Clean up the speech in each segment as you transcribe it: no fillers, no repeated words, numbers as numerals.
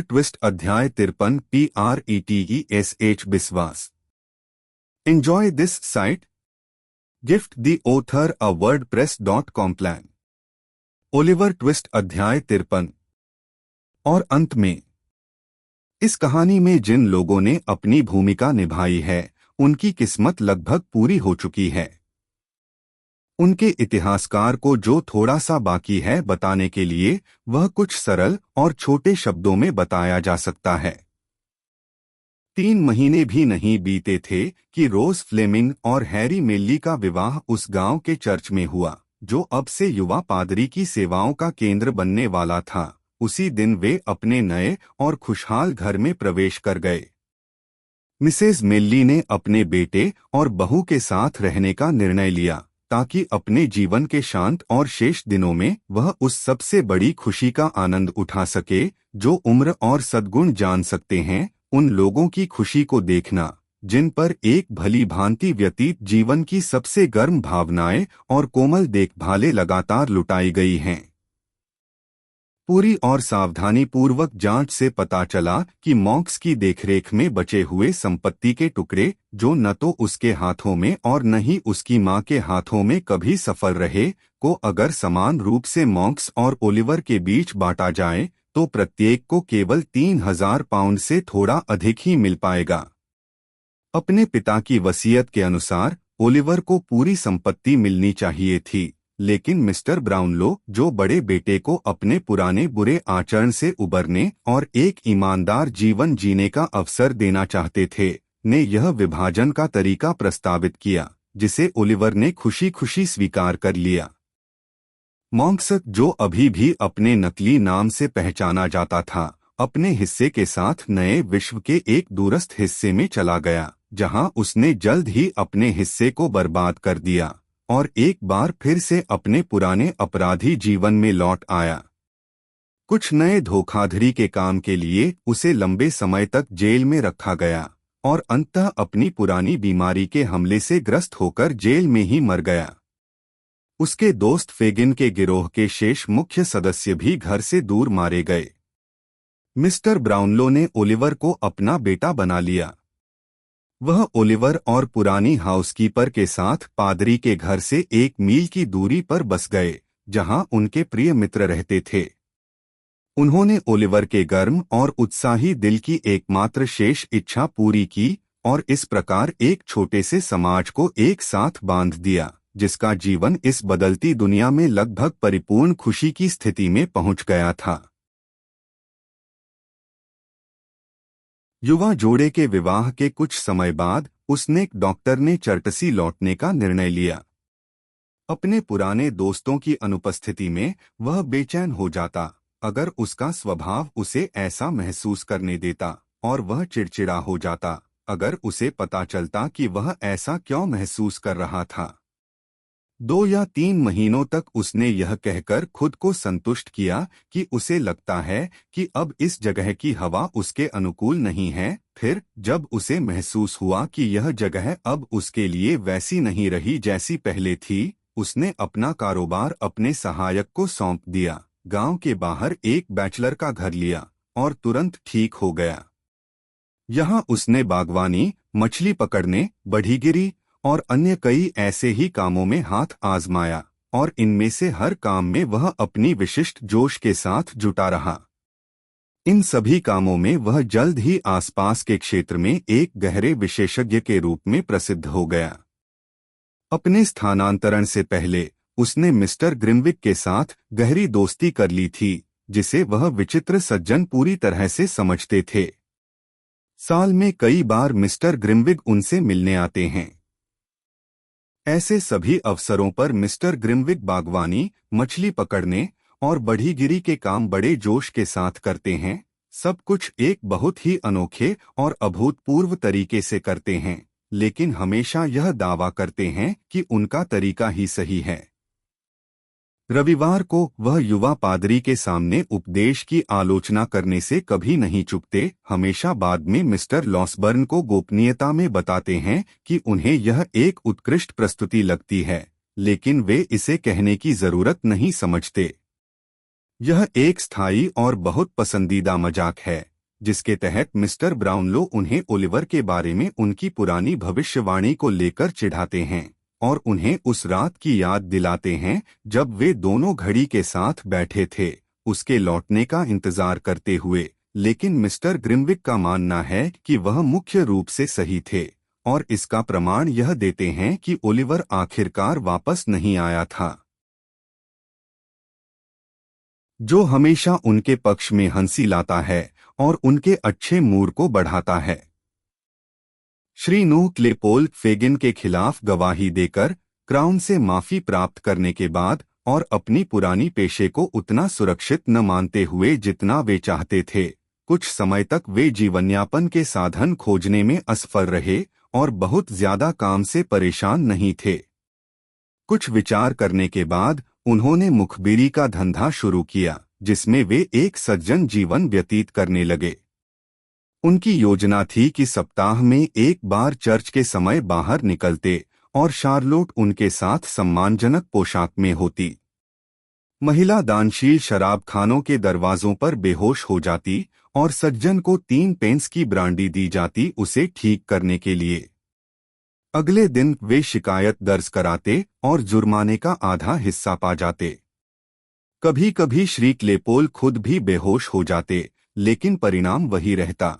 Twist अध्याय 53 PRETESH विश्वास। Enjoy this site. Gift the author a wordpress.com plan. Oliver twist अध्याय 53। और अंत में इस कहानी में जिन लोगों ने अपनी भूमिका निभाई है उनकी किस्मत लगभग पूरी हो चुकी है। उनके इतिहासकार को जो थोड़ा सा बाकी है बताने के लिए वह कुछ सरल और छोटे शब्दों में बताया जा सकता है। 3 महीने भी नहीं बीते थे कि रोज फ्लेमिंग और हैरी मेल्ली का विवाह उस गांव के चर्च में हुआ जो अब से युवा पादरी की सेवाओं का केंद्र बनने वाला था। उसी दिन वे अपने नए और खुशहाल घर में प्रवेश कर गए। मिसेज मेल्ली ने अपने बेटे और बहू के साथ रहने का निर्णय लिया ताकि अपने जीवन के शांत और शेष दिनों में वह उस सबसे बड़ी खुशी का आनंद उठा सके जो उम्र और सद्गुण जान सकते हैं। उन लोगों की खुशी को देखना जिन पर एक भली भांति व्यतीत जीवन की सबसे गर्म भावनाएं और कोमल देखभालें लगातार लुटाई गई हैं। पूरी और सावधानी पूर्वक जांच से पता चला कि मॉन्क्स की देखरेख में बचे हुए संपत्ति के टुकड़े जो न तो उसके हाथों में और न ही उसकी मां के हाथों में कभी सफल रहे को अगर समान रूप से मॉन्क्स और ओलिवर के बीच बांटा जाए तो प्रत्येक को केवल 3000 पाउंड से थोड़ा अधिक ही मिल पाएगा। अपने पिता की वसीयत के अनुसार ओलिवर को पूरी संपत्ति मिलनी चाहिए थी, लेकिन मिस्टर ब्राउनलो जो बड़े बेटे को अपने पुराने बुरे आचरण से उबरने और एक ईमानदार जीवन जीने का अवसर देना चाहते थे, ने यह विभाजन का तरीका प्रस्तावित किया जिसे ओलिवर ने खुशी खुशी स्वीकार कर लिया। मॉन्क्स जो अभी भी अपने नकली नाम से पहचाना जाता था अपने हिस्से के साथ नए विश्व के एक दूरस्थ हिस्से में चला गया जहां उसने जल्द ही अपने हिस्से को बर्बाद कर दिया और एक बार फिर से अपने पुराने अपराधी जीवन में लौट आया। कुछ नए धोखाधड़ी के काम के लिए उसे लंबे समय तक जेल में रखा गया और अंततः अपनी पुरानी बीमारी के हमले से ग्रस्त होकर जेल में ही मर गया। उसके दोस्त फेगिन के गिरोह के शेष मुख्य सदस्य भी घर से दूर मारे गए। मिस्टर ब्राउनलो ने ओलिवर को अपना बेटा बना लिया। वह ओलिवर और पुरानी हाउसकीपर के साथ पादरी के घर से 1 मील की दूरी पर बस गए जहां उनके प्रिय मित्र रहते थे। उन्होंने ओलिवर के गर्म और उत्साही दिल की एकमात्र शेष इच्छा पूरी की और इस प्रकार एक छोटे से समाज को एक साथ बांध दिया जिसका जीवन इस बदलती दुनिया में लगभग परिपूर्ण खुशी की स्थिति में पहुंच गया था। युवा जोड़े के विवाह के कुछ समय बाद उसने डॉक्टर ने चर्टसी लौटने का निर्णय लिया। अपने पुराने दोस्तों की अनुपस्थिति में वह बेचैन हो जाता अगर उसका स्वभाव उसे ऐसा महसूस करने देता और वह चिड़चिड़ा हो जाता अगर उसे पता चलता कि वह ऐसा क्यों महसूस कर रहा था। 2 या 3 महीनों तक उसने यह कहकर खुद को संतुष्ट किया कि उसे लगता है कि अब इस जगह की हवा उसके अनुकूल नहीं है। फिर जब उसे महसूस हुआ कि यह जगह अब उसके लिए वैसी नहीं रही जैसी पहले थी, उसने अपना कारोबार अपने सहायक को सौंप दिया, गांव के बाहर एक बैचलर का घर लिया और तुरंत ठीक हो गया। यहाँ उसने बागवानी, मछली पकड़ने, बढ़ीगिरी और अन्य कई ऐसे ही कामों में हाथ आजमाया और इनमें से हर काम में वह अपनी विशिष्ट जोश के साथ जुटा रहा। इन सभी कामों में वह जल्द ही आसपास के क्षेत्र में एक गहरे विशेषज्ञ के रूप में प्रसिद्ध हो गया। अपने स्थानांतरण से पहले उसने मिस्टर ग्रिमविक के साथ गहरी दोस्ती कर ली थी जिसे वह विचित्र सज्जन पूरी तरह से समझते थे। साल में कई बार मिस्टर ग्रिमविक उनसे मिलने आते हैं। ऐसे सभी अवसरों पर मिस्टर ग्रिमविक बागवानी, मछली पकड़ने और बढ़ीगिरी के काम बड़े जोश के साथ करते हैं। सब कुछ एक बहुत ही अनोखे और अभूतपूर्व तरीके से करते हैं, लेकिन हमेशा यह दावा करते हैं कि उनका तरीका ही सही है। रविवार को वह युवा पादरी के सामने उपदेश की आलोचना करने से कभी नहीं चूकते। हमेशा बाद में मिस्टर लॉसबर्न को गोपनीयता में बताते हैं कि उन्हें यह एक उत्कृष्ट प्रस्तुति लगती है, लेकिन वे इसे कहने की जरूरत नहीं समझते। यह एक स्थायी और बहुत पसंदीदा मजाक है जिसके तहत मिस्टर ब्राउनलो उन्हें ओलिवर के बारे में उनकी पुरानी भविष्यवाणी को लेकर चिढ़ाते हैं और उन्हें उस रात की याद दिलाते हैं जब वे दोनों घड़ी के साथ बैठे थे उसके लौटने का इंतजार करते हुए। लेकिन मिस्टर ग्रिमविक का मानना है कि वह मुख्य रूप से सही थे और इसका प्रमाण यह देते हैं कि ओलिवर आखिरकार वापस नहीं आया था, जो हमेशा उनके पक्ष में हंसी लाता है और उनके अच्छे मूड को बढ़ाता है। श्री नूह क्लेपोल फेगिन के खिलाफ गवाही देकर क्राउन से माफी प्राप्त करने के बाद और अपनी पुरानी पेशे को उतना सुरक्षित न मानते हुए जितना वे चाहते थे, कुछ समय तक वे जीवनयापन के साधन खोजने में असफल रहे और बहुत ज्यादा काम से परेशान नहीं थे। कुछ विचार करने के बाद उन्होंने मुखबिरी का धंधा शुरू किया जिसमें वे एक सज्जन जीवन व्यतीत करने लगे। उनकी योजना थी कि सप्ताह में एक बार चर्च के समय बाहर निकलते और शार्लोट उनके साथ सम्मानजनक पोशाक में होती। महिला दानशील शराबखानों के दरवाजों पर बेहोश हो जाती और सज्जन को 3 पेंस की ब्रांडी दी जाती उसे ठीक करने के लिए। अगले दिन वे शिकायत दर्ज कराते और जुर्माने का आधा हिस्सा पा जाते। कभी कभी श्री क्लेपोल खुद भी बेहोश हो जाते, लेकिन परिणाम वही रहता।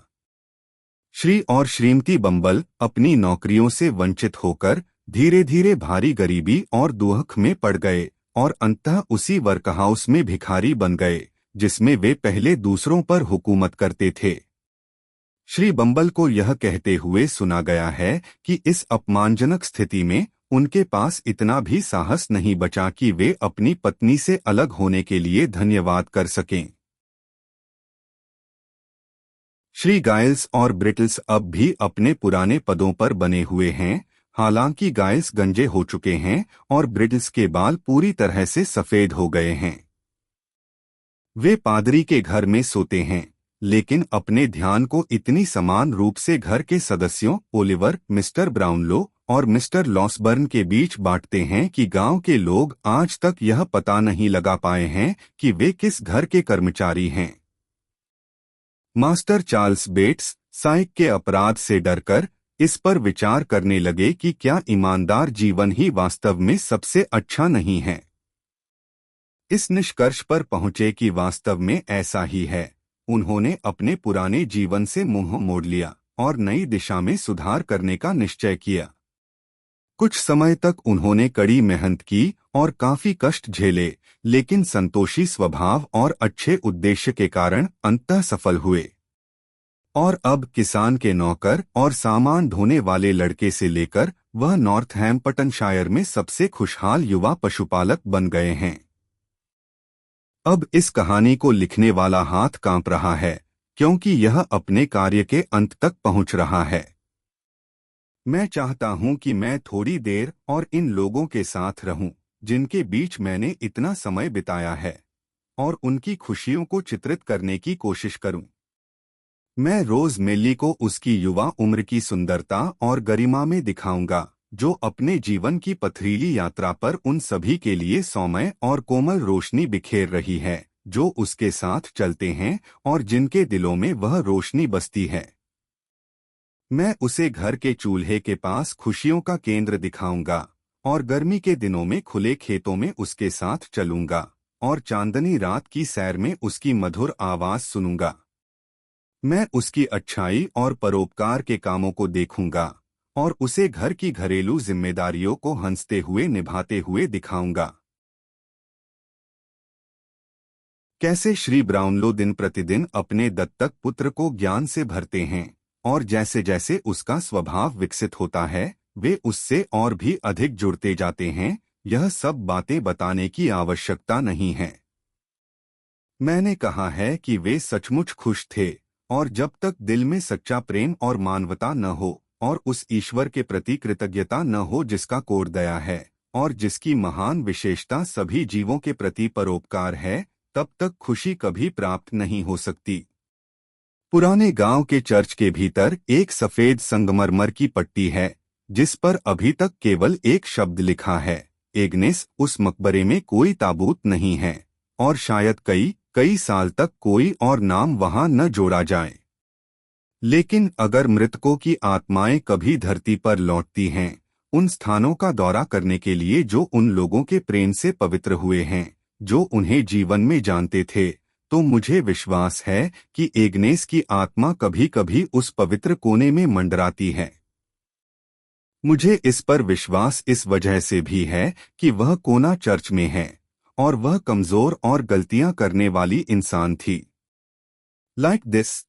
श्री और श्रीमती बम्बल अपनी नौकरियों से वंचित होकर धीरे धीरे भारी गरीबी और दुख में पड़ गए और अंततः उसी वर्कहाउस में भिखारी बन गए जिसमें वे पहले दूसरों पर हुकूमत करते थे। श्री बम्बल को यह कहते हुए सुना गया है कि इस अपमानजनक स्थिति में उनके पास इतना भी साहस नहीं बचा कि वे अपनी पत्नी से अलग होने के लिए धन्यवाद कर सकें। श्री गाइल्स और ब्रिटल्स अब भी अपने पुराने पदों पर बने हुए हैं, हालांकि गाइल्स गंजे हो चुके हैं और ब्रिटल्स के बाल पूरी तरह से सफेद हो गए हैं। वे पादरी के घर में सोते हैं, लेकिन अपने ध्यान को इतनी समान रूप से घर के सदस्यों ओलिवर, मिस्टर ब्राउनलो और मिस्टर लॉसबर्न के बीच बांटते हैं कि गांव के लोग आज तक यह पता नहीं लगा पाए हैं कि वे किस घर के कर्मचारी हैं। मास्टर चार्ल्स बेट्स साइक के अपराध से डरकर इस पर विचार करने लगे कि क्या ईमानदार जीवन ही वास्तव में सबसे अच्छा नहीं है। इस निष्कर्ष पर पहुंचे कि वास्तव में ऐसा ही है। उन्होंने अपने पुराने जीवन से मुंह मोड़ लिया और नई दिशा में सुधार करने का निश्चय किया। कुछ समय तक उन्होंने कड़ी मेहनत की और काफी कष्ट झेले, लेकिन संतोषी स्वभाव और अच्छे उद्देश्य के कारण अंततः सफल हुए। और अब किसान के नौकर और सामान ढोने वाले लड़के से लेकर वह नॉर्थहैम्पटनशायर में सबसे खुशहाल युवा पशुपालक बन गए हैं। अब इस कहानी को लिखने वाला हाथ कांप रहा है क्योंकि यह अपने कार्य के अंत तक पहुंच रहा है। मैं चाहता हूं कि मैं थोड़ी देर और इन लोगों के साथ रहूं जिनके बीच मैंने इतना समय बिताया है और उनकी खुशियों को चित्रित करने की कोशिश करूं। मैं रोज मेली को उसकी युवा उम्र की सुंदरता और गरिमा में दिखाऊंगा, जो अपने जीवन की पथरीली यात्रा पर उन सभी के लिए सौम्य और कोमल रोशनी बिखेर रही है जो उसके साथ चलते हैं और जिनके दिलों में वह रोशनी बसती है। मैं उसे घर के चूल्हे के पास खुशियों का केंद्र दिखाऊंगा और गर्मी के दिनों में खुले खेतों में उसके साथ चलूंगा और चांदनी रात की सैर में उसकी मधुर आवाज सुनूंगा। मैं उसकी अच्छाई और परोपकार के कामों को देखूंगा और उसे घर की घरेलू जिम्मेदारियों को हंसते हुए निभाते हुए दिखाऊंगा। कैसे श्री ब्राउनलो दिन प्रतिदिन अपने दत्तक पुत्र को ज्ञान से भरते हैं और जैसे जैसे उसका स्वभाव विकसित होता है वे उससे और भी अधिक जुड़ते जाते हैं। यह सब बातें बताने की आवश्यकता नहीं है। मैंने कहा है कि वे सचमुच खुश थे और जब तक दिल में सच्चा प्रेम और मानवता न हो और उस ईश्वर के प्रति कृतज्ञता न हो जिसका कोड दया है और जिसकी महान विशेषता सभी जीवों के प्रति परोपकार है, तब तक खुशी कभी प्राप्त नहीं हो सकती। पुराने गांव के चर्च के भीतर एक सफेद संगमरमर की पट्टी है जिस पर अभी तक केवल एक शब्द लिखा है, एग्नेस। उस मकबरे में कोई ताबूत नहीं है और शायद कई कई साल तक कोई और नाम वहां न जोड़ा जाए। लेकिन अगर मृतकों की आत्माएं कभी धरती पर लौटती हैं, उन स्थानों का दौरा करने के लिए जो उन लोगों के प्रेम से पवित्र हुए हैं, जो उन्हें जीवन में जानते थे, तो मुझे विश्वास है कि एग्नेस की आत्मा कभी कभी उस पवित्र कोने में मंडराती है। मुझे इस पर विश्वास इस वजह से भी है कि वह कोना चर्च में है और वह कमजोर और गलतियां करने वाली इंसान थी। Like this